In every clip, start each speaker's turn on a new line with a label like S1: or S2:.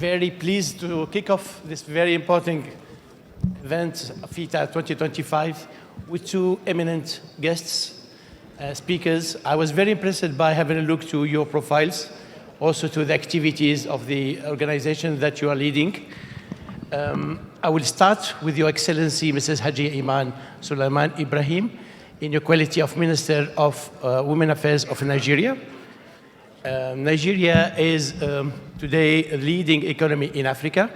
S1: very pleased to kick off this very important event, FITA 2025, with two eminent guests, speakers. I was very impressed by having a look to your profiles, also to the activities of the organization that you are leading. I will start with Your Excellency, Mrs. Haji Iman Sulaiman Ibrahim, in your quality of Minister of Women Affairs of Nigeria. Nigeria is today a leading economy in Africa.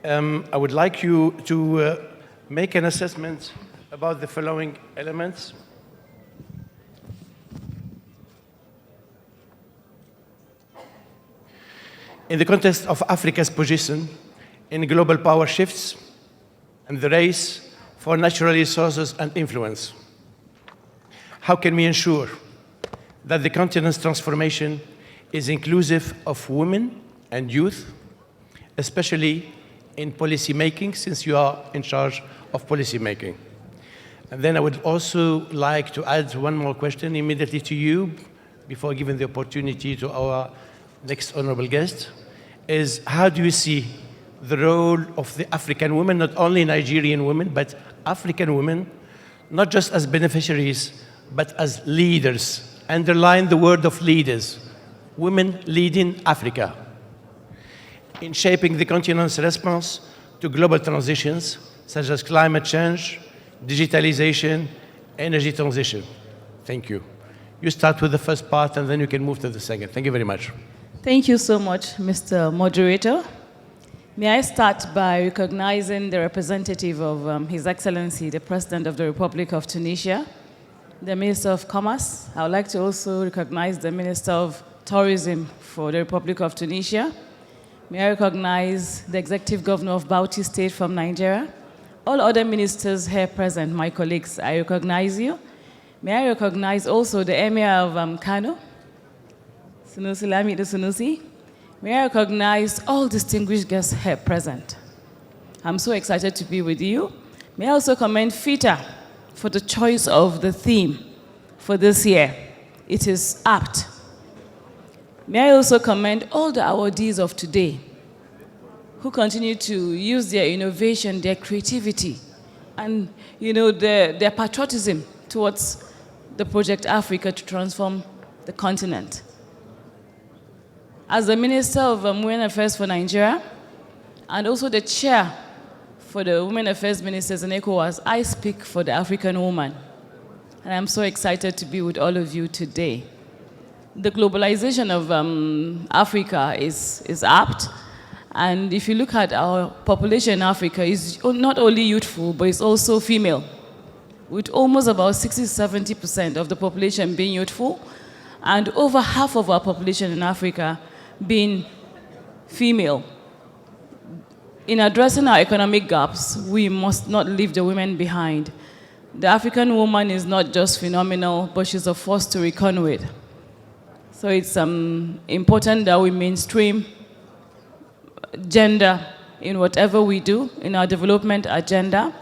S1: I would like you to make an assessment about the following elements. In the context of Africa's position in global power shifts and the race for natural resources and influence, how can we ensure that the continent's transformation is inclusive of women and youth, especially in policy making, since you are in charge of policy making? And then I would also like to add one more question immediately to you before giving the opportunity to our next honorable guest, is how do you see the role of the African women, not only Nigerian women, but African women, not just as beneficiaries, but as leaders? Underline the word of leaders. Women leading Africa in shaping the continent's response to global transitions, such as climate change, digitalization, energy transition. Thank you. You start with the first part, and then you can move to the second. Thank you very much.
S2: Thank you so much, Mr. Moderator. May I start by recognizing the representative of His Excellency, the President of the Republic of Tunisia, the Minister of Commerce. I would like to also recognize the Minister of Tourism for the Republic of Tunisia. May I recognize the Executive Governor of Bauchi State from Nigeria. All other ministers here present, my colleagues, I recognize you. May I recognize also the Emir of Kano, Sunusi Lamido Sunusi. May I recognize all distinguished guests here present. I'm so excited to be with you. May I also commend FITA for the choice of the theme for this year. It is apt. May I also commend all the awardees of today who continue to use their innovation, their creativity, and their patriotism towards the Project Africa to transform the continent. As the Minister of Women Affairs for Nigeria, and also the Chair for the Women Affairs Ministers in ECOWAS, I speak for the African woman. And I'm so excited to be with all of you today. The globalization of Africa is apt. And if you look at our population in Africa, it's not only youthful, but it's also female, with almost about 60–70% of the population being youthful, and over half of our population in Africa being female. In addressing our economic gaps, we must not leave the women behind. The African woman is not just phenomenal, but she's a force to reckon with. So it's important that we mainstream gender in whatever we do in our development agenda.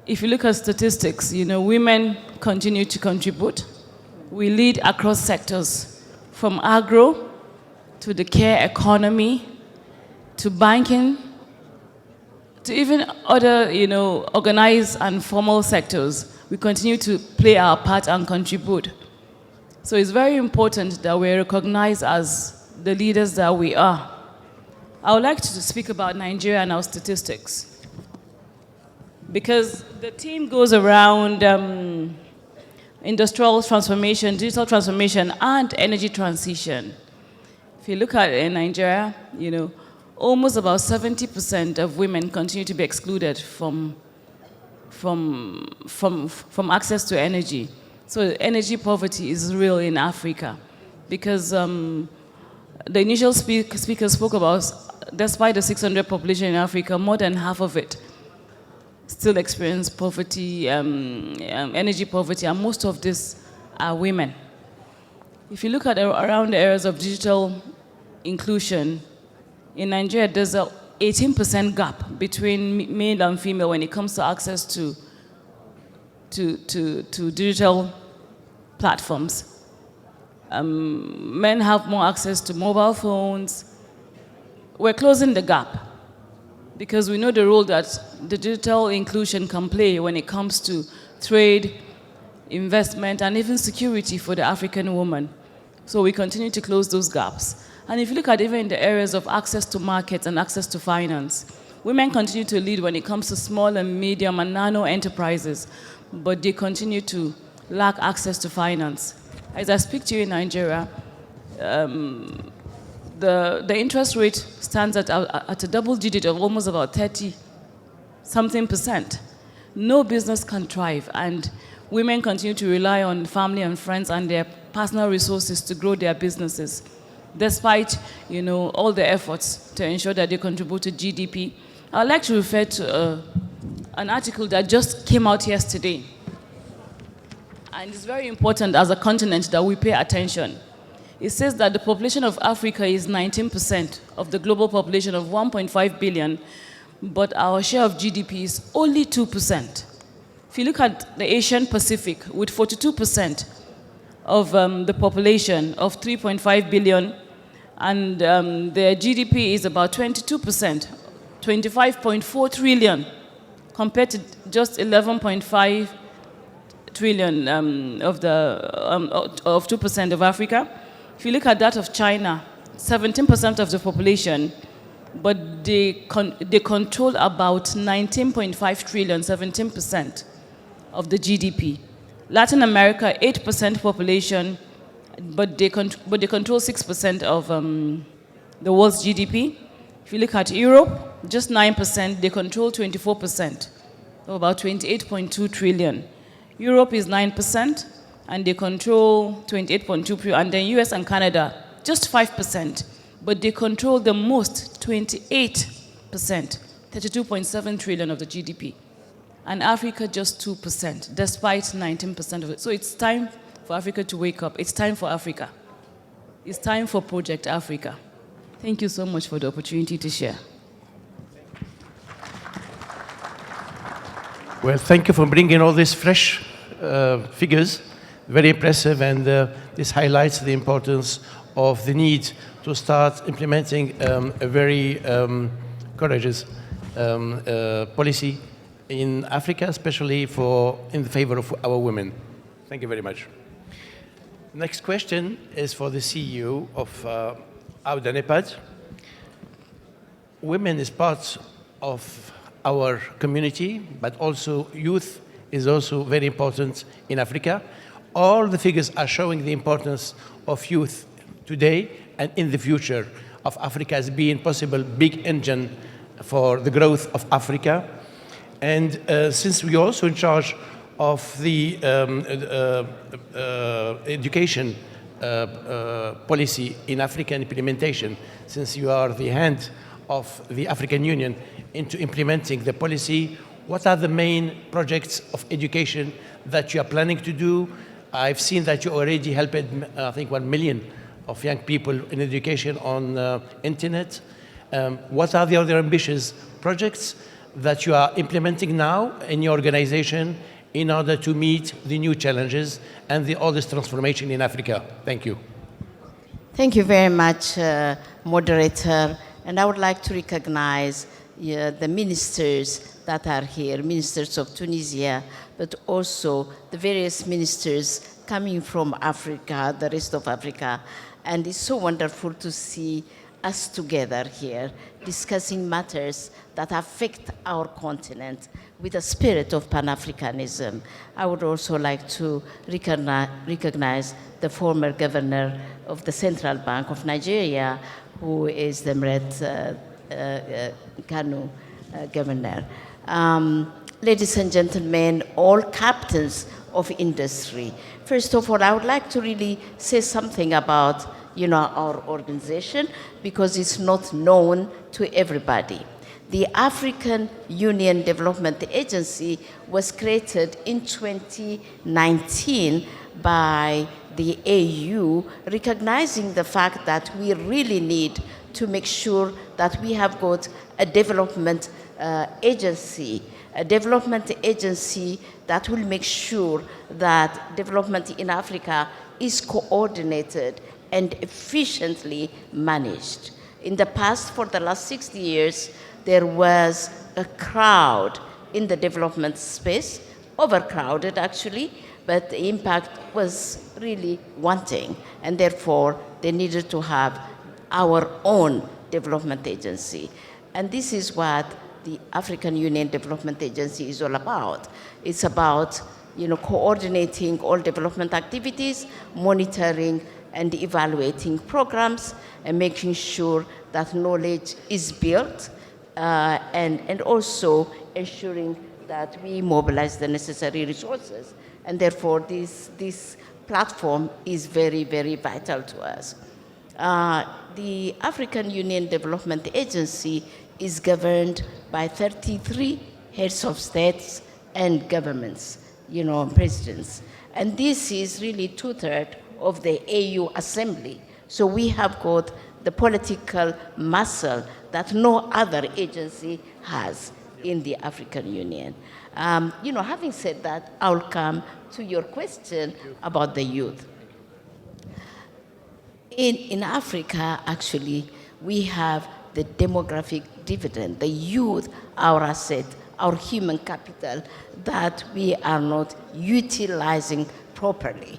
S2: If you look at statistics, women continue to contribute. We lead across sectors, from agro to the care economy, to banking, to even other, organized and formal sectors. We continue to play our part and contribute. So it's very important that we're recognized as the leaders that we are. I would like to speak about Nigeria and our statistics, because the theme goes around industrial transformation, digital transformation, and energy transition. If you look at it in Nigeria, almost about 70% of women continue to be excluded from access to energy. So energy poverty is real in Africa, because the initial speaker spoke about, despite the 600 population in Africa, more than half of it still experience poverty, energy poverty, and most of these are women. If you look at around the areas of digital inclusion, in Nigeria, there's an 18% gap between male and female when it comes to access to digital platforms. Men have more access to mobile phones, we're closing the gap because we know the role that digital inclusion can play when it comes to trade, investment, and even security for the African woman. So we continue to close those gaps. And if you look at even in the areas of access to markets and access to finance, women continue to lead when it comes to small and medium and nano enterprises, but they continue to lack access to finance. As I speak to you in Nigeria, the interest rate stands at a double digit of almost about 30-something%. No business can thrive, and women continue to rely on family and friends and their personal resources to grow their businesses, despite all the efforts to ensure that they contribute to GDP. I'd like to refer to an article that just came out yesterday. And it's very important as a continent that we pay attention. It says that the population of Africa is 19% of the global population of 1.5 billion, but our share of GDP is only 2%. If you look at the Asian Pacific, with 42% of the population of 3.5 billion, and their GDP is about 22%, 25.4 trillion, compared to just 11.5 trillion of 2% of Africa. If you look at that of China, 17% of the population, but they control about 19.5 trillion, 17% of the GDP. Latin America, 8% population, but they control 6% of the world's GDP. If you look at Europe, just 9%, they control 24%, so about 28.2 trillion. Europe is 9%, and they control 28.2 trillion, and then US and Canada, just 5%, but they control the most, 28%, 32.7 trillion of the GDP. And Africa, just 2%, despite 19% of it. So it's time for Africa to wake up. It's time for Africa. It's time for Project Africa. Thank you so much for the opportunity to share.
S1: Well, thank you for bringing all these fresh figures. Very impressive, and this highlights the importance of the need to start implementing a very courageous policy in Africa, especially in the favor of our women. Thank you very much. Next question is for the CEO of Auda NEPAD. Women is part of our community, but also youth is also very important in Africa. All the figures are showing the importance of youth today and in the future of Africa as being possible big engine for the growth of Africa. And since we're also in charge of the education policy in African implementation, since you are the hand of the African Union into implementing the policy, what are the main projects of education that you are planning to do? I've seen that you already helped, I think, 1 million of young people in education on internet. What are the other ambitious projects that you are implementing now in your organization in order to meet the new challenges and all this transformation in Africa? Thank you.
S3: Thank you very much, moderator. And I would like to recognize the ministers that are here, ministers of Tunisia, but also the various ministers coming from Africa, the rest of Africa. And it's so wonderful to see us together here discussing matters that affect our continent with a spirit of Pan-Africanism. I would also like to recognize the former governor of the Central Bank of Nigeria, who is the Mret Kanu governor. Ladies and gentlemen, all captains of industry. First of all, I would like to really say something about our organization, because it's not known to everybody. The African Union Development Agency was created in 2019 by the AU, recognizing the fact that we really need to make sure that we have got a development agency that will make sure that development in Africa is coordinated and efficiently managed. In the past, for the last 60 years, there was a crowd in the development space, overcrowded actually, but the impact was really wanting, and therefore they needed to have our own development agency. And this is what the African Union Development Agency is all about. It's about coordinating all development activities, monitoring and evaluating programs, and making sure that knowledge is built, and also ensuring that we mobilize the necessary resources. And therefore, this platform is very, very vital to us. The African Union Development Agency is governed by 33 heads of states and governments, presidents. And this is really 2/3 of the AU Assembly. So we have got the political muscle that no other agency has in the African Union. Having said that, I'll come to your question about the youth. In Africa, actually, we have the demographic dividend, the youth, our asset, our human capital, that we are not utilizing properly.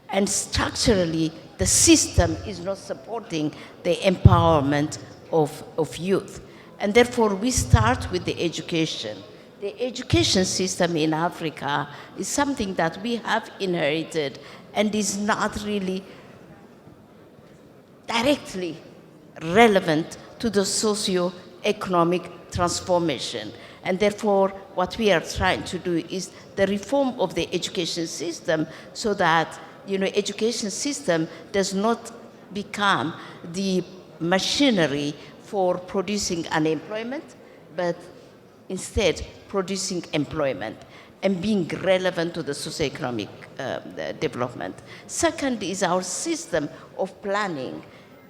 S3: And structurally, the system is not supporting the empowerment of youth. And therefore, we start with the education. The education system in Africa is something that we have inherited and is not really directly relevant to the socio-economic transformation. And therefore, what we are trying to do is the reform of the education system so that, education system does not become the machinery for producing unemployment, but instead producing employment and being relevant to the socioeconomic development. Second is our system of planning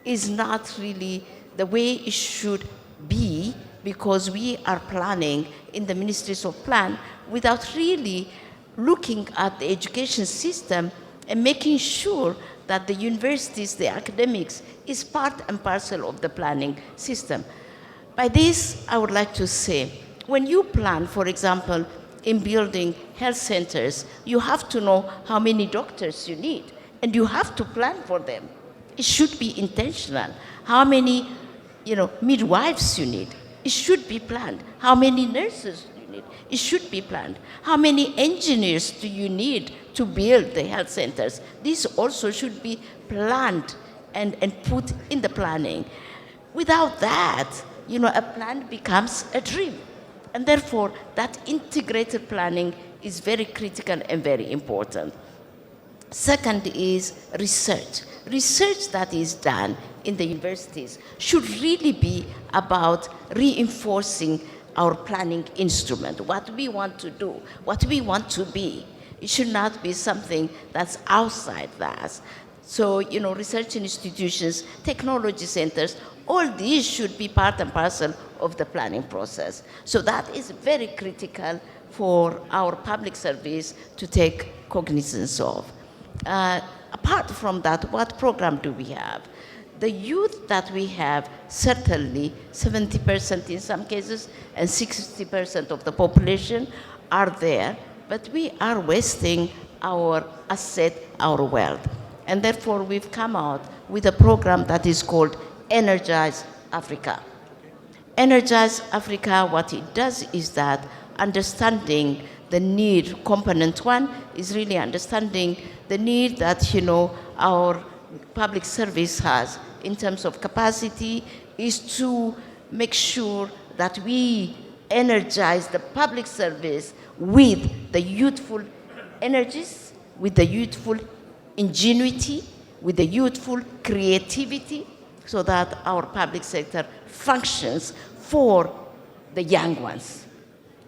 S3: is not really the way it should be, because we are planning in the ministries of plan without really looking at the education system and making sure that the universities, the academics, is part and parcel of the planning system. By this, I would like to say, when you plan, for example, in building health centers, you have to know how many doctors you need, and you have to plan for them. It should be intentional. How many, midwives you need? It should be planned. How many nurses do you need? It should be planned. How many engineers do you need to build the health centers? This also should be planned and put in the planning. Without that, a plan becomes a dream. And therefore, that integrated planning is very critical and very important. Second is research. Research that is done in the universities should really be about reinforcing our planning instrument, what we want to do, what we want to be. It should not be something that's outside that. So, research institutions, technology centers, all these should be part and parcel of the planning process. So that is very critical for our public service to take cognizance of. Apart from that, what program do we have? The youth that we have, certainly 70% in some cases and 60% of the population are there, but we are wasting our asset, our wealth. And therefore, we've come out with a program that is called Energize Africa. Energize Africa, what it does is that understanding the need, component one is really understanding the need that, our public service has in terms of capacity, is to make sure that we energize the public service with the youthful energies, with the youthful ingenuity, with the youthful creativity, so that our public sector functions for the young ones.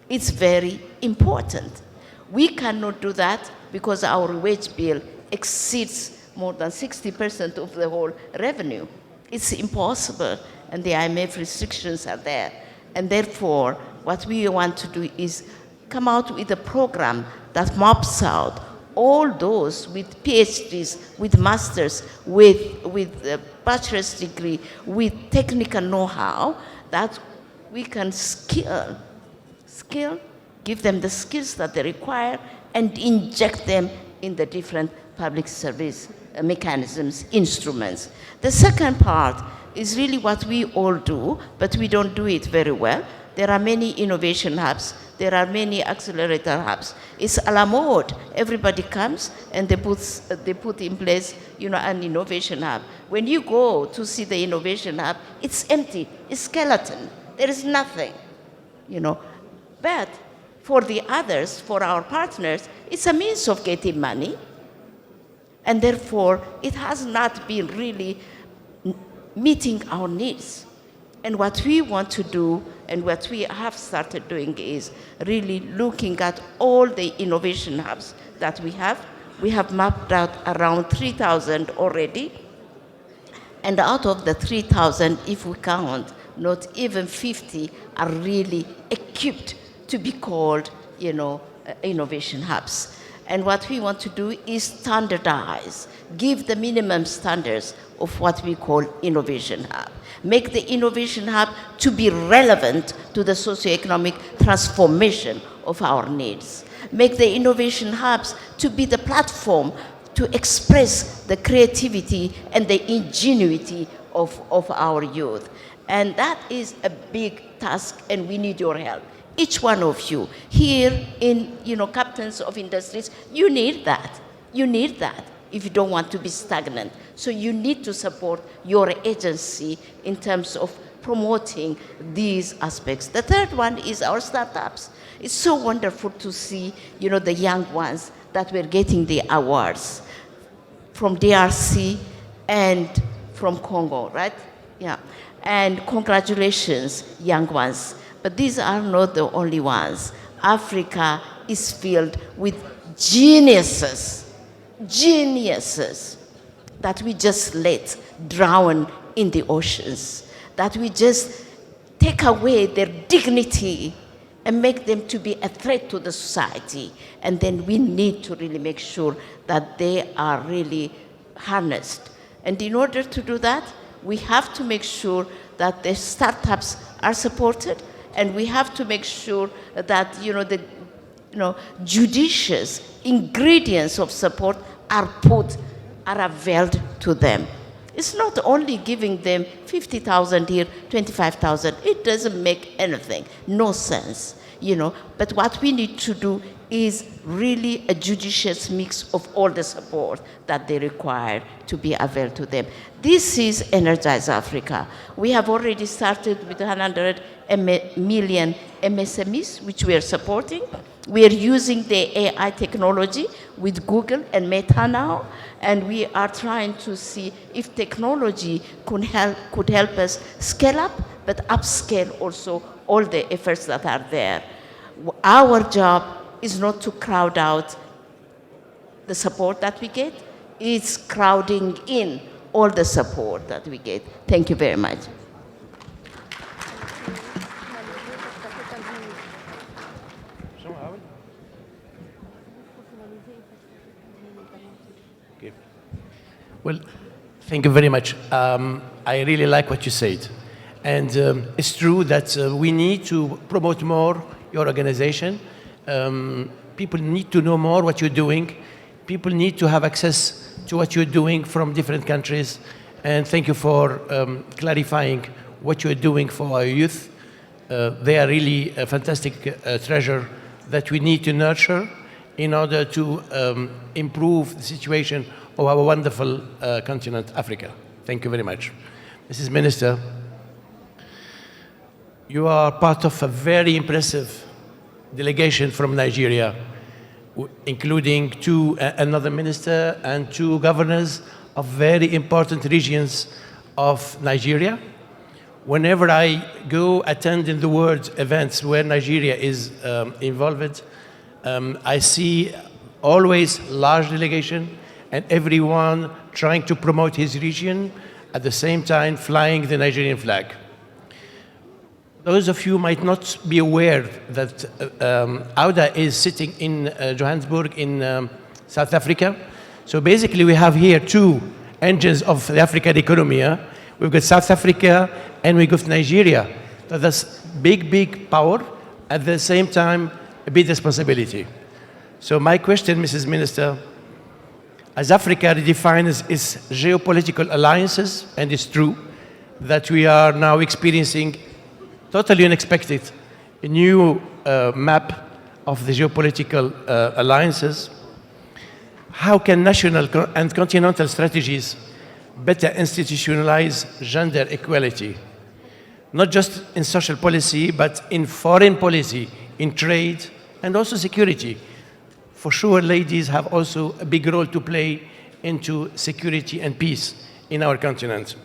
S3: It's very important. We cannot do that because our wage bill exceeds more than 60% of the whole revenue. It's impossible, and the IMF restrictions are there. And therefore, what we want to do is come out with a program that maps out all those with PhDs, with masters, with a bachelor's degree, with technical know-how, that we can skill, give them the skills that they require, and inject them in the different public service mechanisms, instruments. The second part is really what we all do, but we don't do it very well. There are many innovation hubs. There are many accelerator hubs. It's a la mode. Everybody comes and they put in place, an innovation hub. When you go to see the innovation hub, it's empty. It's skeleton. There is nothing, But for the others, for our partners, it's a means of getting money. And therefore, it has not been really meeting our needs. And what we want to do, and what we have started doing, is really looking at all the innovation hubs that we have. We have mapped out around 3,000 already. And out of the 3,000, if we count, not even 50 are really equipped to be called, innovation hubs. And what we want to do is standardize, give the minimum standards of what we call innovation hub. Make the innovation hub to be relevant to the socioeconomic transformation of our needs. Make the innovation hubs to be the platform to express the creativity and the ingenuity of our youth. And that is a big task, and we need your help. Each one of you here in, captains of industries, you need that. You need that if you don't want to be stagnant. So you need to support your agency in terms of promoting these aspects. The third one is our startups. It's so wonderful to see, the young ones that were getting the awards from DRC and from Congo, right? Yeah. And congratulations, young ones. But these are not the only ones. Africa is filled with geniuses that we just let drown in the oceans, that we just take away their dignity and make them to be a threat to the society. And then we need to really make sure that they are really harnessed. And in order to do that, we have to make sure that the startups are supported, and we have to make sure that the judicious ingredients of support are availed to them. It's not only giving them 50,000 here, 25,000. It doesn't make anything, no sense, But what we need to do is really a judicious mix of all the support that they require to be availed to them. This is Energize Africa. We have already started with 100 million MSMEs, which we are supporting. We are using the AI technology with Google and Meta now, and we are trying to see if technology could help us scale up, but upscale also all the efforts that are there. Our job is not to crowd out the support that we get, it's crowding in all the support that we get. Thank you very much.
S1: Okay. Well, thank you very much. I really like what you said. And it's true that we need to promote more your organization. People need to know more what you're doing. People need to have access to what you're doing from different countries. And thank you for clarifying what you're doing for our youth. They are really a fantastic treasure that we need to nurture in order to improve the situation of our wonderful continent, Africa. Thank you very much. Mrs. Minister, you are part of a very impressive delegation from Nigeria, including another minister and 2 governors of very important regions of Nigeria. Whenever I go attend in the world events where Nigeria is involved, I see always large delegation and everyone trying to promote his region, at the same time flying the Nigerian flag. Those of you might not be aware that AUDA is sitting in Johannesburg in South Africa. So basically we have here two engines of the African economy. We've got South Africa and we've got Nigeria. So that's big power, at the same time, a big responsibility. So my question, Mrs. Minister, as Africa redefines its geopolitical alliances, and it's true that we are now experiencing totally unexpected a new map of the geopolitical alliances, how can national and continental strategies better institutionalize gender equality? Not just in social policy, but in foreign policy, in trade, and also security. For sure, ladies have also a big role to play into security and peace in our continent.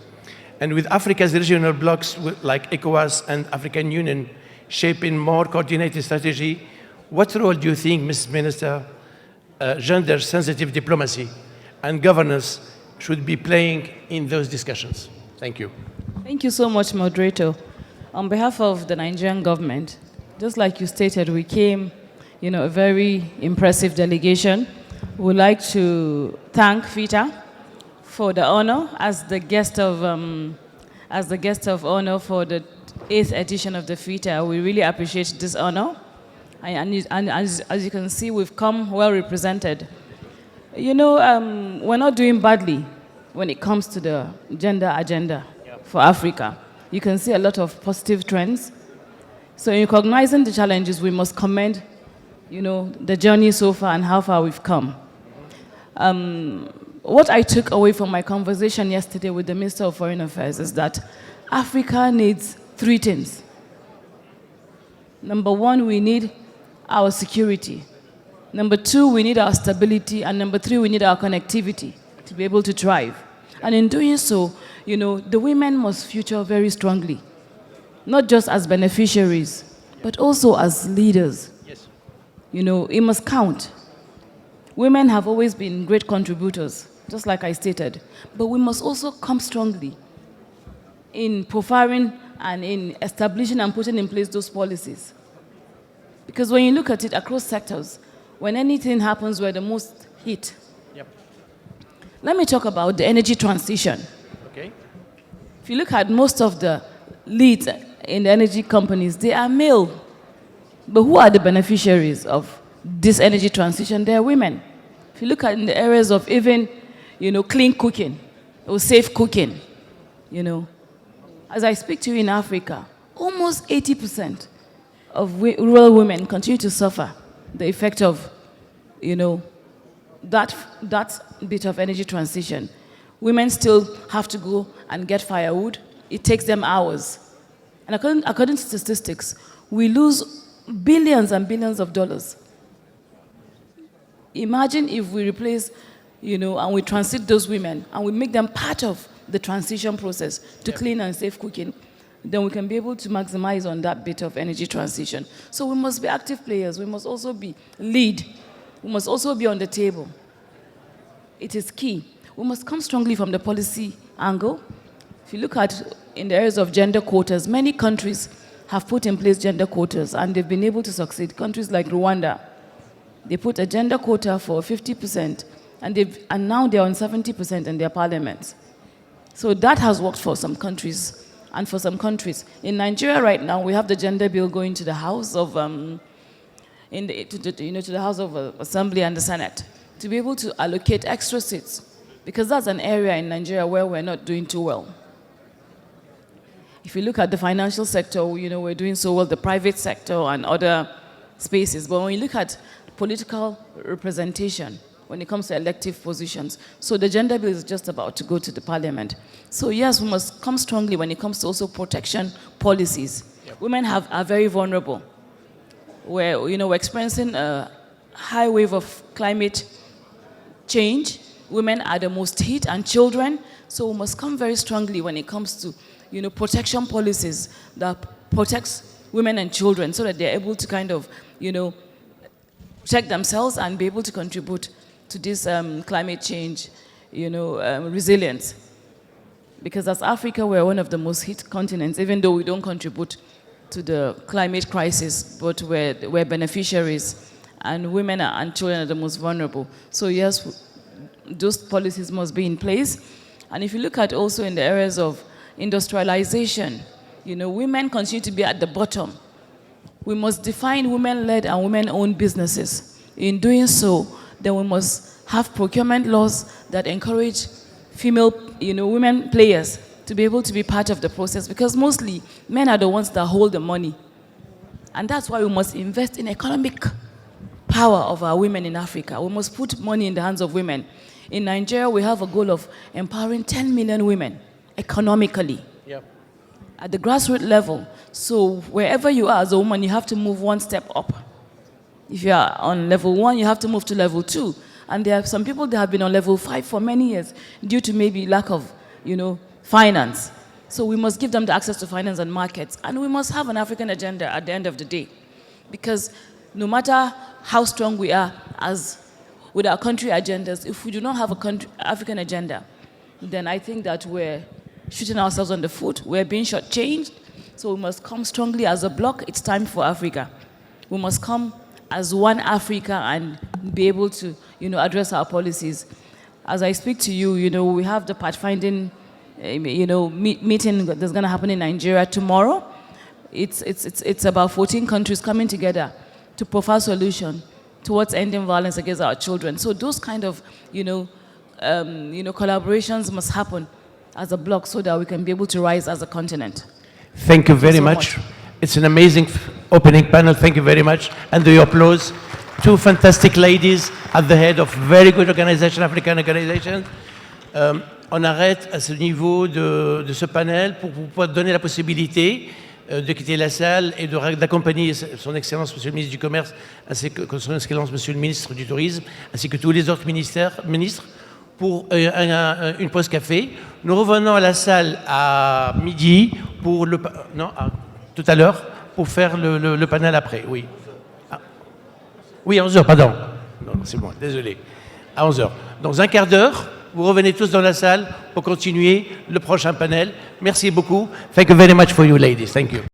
S1: And with Africa's regional blocs like ECOWAS and African Union shaping more coordinated strategy, what role do you think, Mrs. Minister, gender-sensitive diplomacy and governance should be playing in those discussions? Thank you.
S2: Thank you so much, Moderator. On behalf of the Nigerian government, just like you stated, we came, a very impressive delegation. We'd like to thank FITA for the honor as the guest of honor for the 8th edition of the FITA. We really appreciate this honor. And as you can see, we've come well represented. We're not doing badly when it comes to the gender agenda for Africa. You can see a lot of positive trends. So in recognizing the challenges, we must commend, the journey so far and how far we've come. What I took away from my conversation yesterday with the Minister of Foreign Affairs is that Africa needs 3 things. Number 1, we need our security. Number 2, we need our stability. And number 3, we need our connectivity to be able to thrive. And in doing so, the women must feature very strongly, not just as beneficiaries, but also as leaders.
S1: Yes.
S2: It must count. Women have always been great contributors, just like I stated, but we must also come strongly in profiling and in establishing and putting in place those policies. Because when you look at it across sectors, when anything happens, we're the most hit.
S1: Yep.
S2: Let me talk about the energy transition.
S1: Okay.
S2: If you look at most of the leads in the energy companies, they are male. But who are the beneficiaries of this energy transition? They are women. If you look at in the areas of even, clean cooking or safe cooking, As I speak to you in Africa, almost 80% of rural women continue to suffer the effect of, that bit of energy transition. Women still have to go and get firewood. It takes them hours. And according to statistics, we lose billions and billions of dollars. Imagine if we replace, and we transit those women and we make them part of the transition process to clean and safe cooking, then we can be able to maximize on that bit of energy transition. So we must be active players. We must also be lead. We must also be on the table. It is key. We must come strongly from the policy angle. If you look at in the areas of gender quotas, many countries have put in place gender quotas and they've been able to succeed. Countries like Rwanda, they put a gender quota for 50% and now they're on 70% in their parliaments. So that has worked for some countries and for some countries. In Nigeria right now, we have the gender bill going to the House of, to the House of Assembly and the Senate to be able to allocate extra seats, because that's an area in Nigeria where we're not doing too well. If you look at the financial sector, we're doing so well, the private sector and other spaces. But when you look at political representation, when it comes to elective positions, so the gender bill is just about to go to the parliament. So yes, we must come strongly when it comes to also protection policies. Yep. Women are very vulnerable. We're experiencing a high wave of climate change. Women are the most hit, and children. So we must come very strongly when it comes to, protection policies that protects women and children, so that they're able to kind of, protect themselves and be able to contribute to this climate change, resilience. Because as Africa, we're one of the most hit continents, even though we don't contribute to the climate crisis, but we're beneficiaries. and women and children are the most vulnerable. So yes, those policies must be in place. And if you look at also in the areas of industrialization, women continue to be at the bottom. We must define women-led and women-owned businesses. In doing so, then we must have procurement laws that encourage female, women players to be able to be part of the process, because mostly men are the ones that hold the money. And that's why we must invest in economic power of our women in Africa. We must put money in the hands of women. In Nigeria, we have a goal of empowering 10 million women economically.
S1: Yep.
S2: At the grassroots level. So wherever you are as a woman, you have to move one step up. If you are on level 1, you have to move to level 2. And there are some people that have been on level 5 for many years due to maybe lack of, finance. So we must give them the access to finance and markets. And we must have an African agenda at the end of the day. Because no matter how strong we are with our country agendas, if we do not have a African agenda, then I think that we're shooting ourselves on the foot. We're being shortchanged. So we must come strongly as a bloc. It's time for Africa. We must come as one Africa and be able to, address our policies. As I speak to you, we have the pathfinding, meeting that's going to happen in Nigeria tomorrow. It's about 14 countries coming together to profile solution towards ending violence against our children. So those kind of, collaborations must happen as a bloc so that we can be able to rise as a continent.
S1: Thank you very much. It's an amazing opening panel. Thank you very much. And the applause. Two fantastic ladies at the head of very good organization, African organization. On arrête à ce niveau de ce panel pour pouvoir donner la possibilité de quitter la salle et d'accompagner son Excellence Monsieur le ministre du Commerce, ainsi que son Excellence Monsieur le ministre du Tourisme, ainsi que tous les autres ministres, pour une pause café. Nous revenons à la salle à midi pour tout à l'heure pour faire le panel après. Oui. Oui, à 11h, pardon. Non, c'est bon, désolé. À 11h. Dans un quart d'heure, vous revenez tous dans la salle pour continuer le prochain panel. Merci beaucoup. Thank you very much for you ladies. Thank you.